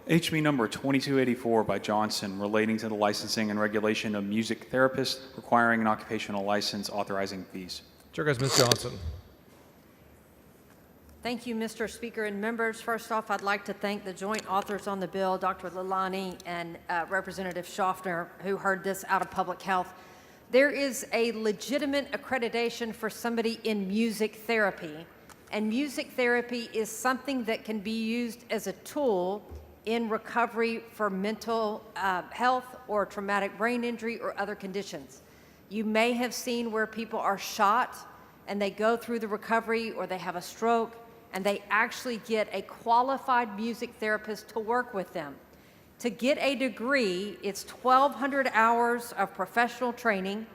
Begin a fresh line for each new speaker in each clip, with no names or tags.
HB number 2284 by Johnson, relating to the licensing and regulation of music therapists, requiring an occupational license, authorizing fees.
Chair goes Ms. Johnson.
Thank you, Mr. Speaker and members. First off, I'd like to thank the joint authors on the bill, Dr. Lalani and Representative Schaffner, who heard this out of public health. There is a legitimate accreditation for somebody in music therapy, and music therapy is something that can be used as a tool in recovery for mental health or traumatic brain injury or other conditions. You may have seen where people are shot and they go through the recovery, or they have a stroke and they actually get a qualified music therapist to work with them. To get a degree, it's 1,200 hours of professional training.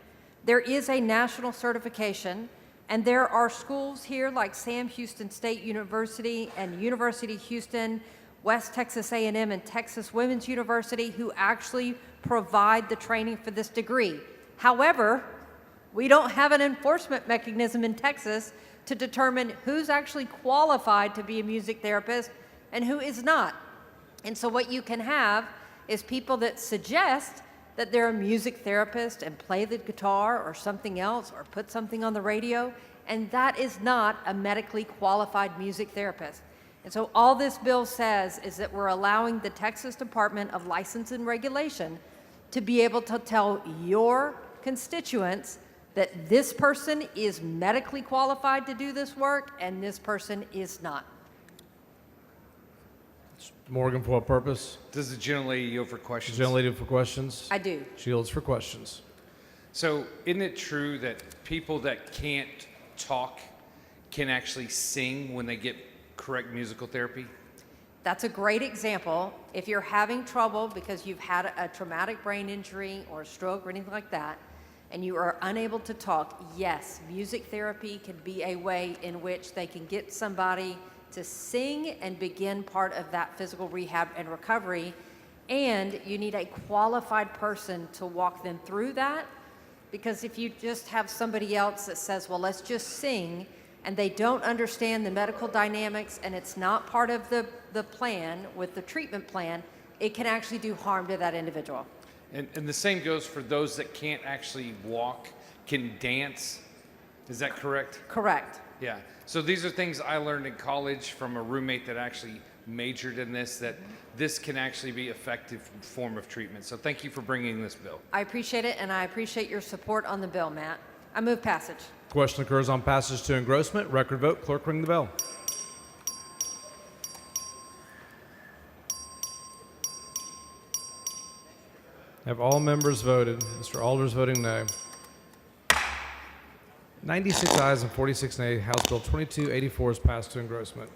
There is a national certification, and there are schools here like Sam Houston State University and University of Houston, West Texas A&M, and Texas Women's University who actually provide the training for this degree. However, we don't have an enforcement mechanism in Texas to determine who's actually qualified to be a music therapist and who is not. And so what you can have is people that suggest that they're a music therapist and play the guitar or something else or put something on the radio, and that is not a medically qualified music therapist. And so all this bill says is that we're allowing the Texas Department of License and Regulation to be able to tell your constituents that this person is medically qualified to do this work and this person is not.
Morgan, for what purpose?
Does the gentlelady yield for questions?
Gentlelady for questions?
I do.
She yields for questions.
So isn't it true that people that can't talk can actually sing when they get correct musical therapy?
That's a great example. If you're having trouble because you've had a traumatic brain injury or a stroke or anything like that, and you are unable to talk, yes, music therapy can be a way in which they can get somebody to sing and begin part of that physical rehab and recovery. And you need a qualified person to walk them through that, because if you just have somebody else that says, well, let's just sing, and they don't understand the medical dynamics and it's not part of the plan with the treatment plan, it can actually do harm to that individual.
And the same goes for those that can't actually walk, can dance. Is that correct?
Correct.
Yeah. So these are things I learned in college from a roommate that actually majored in this, that this can actually be effective form of treatment. So thank you for bringing this bill.
I appreciate it, and I appreciate your support on the bill, Matt. I move passage.
Question occurs on passage to engrossment. Record vote. Clerk, ring the bell. Have all members voted? Mr. Alders voting no. 96 ayes and 46 nay. House Bill 2284 is passed to engrossment.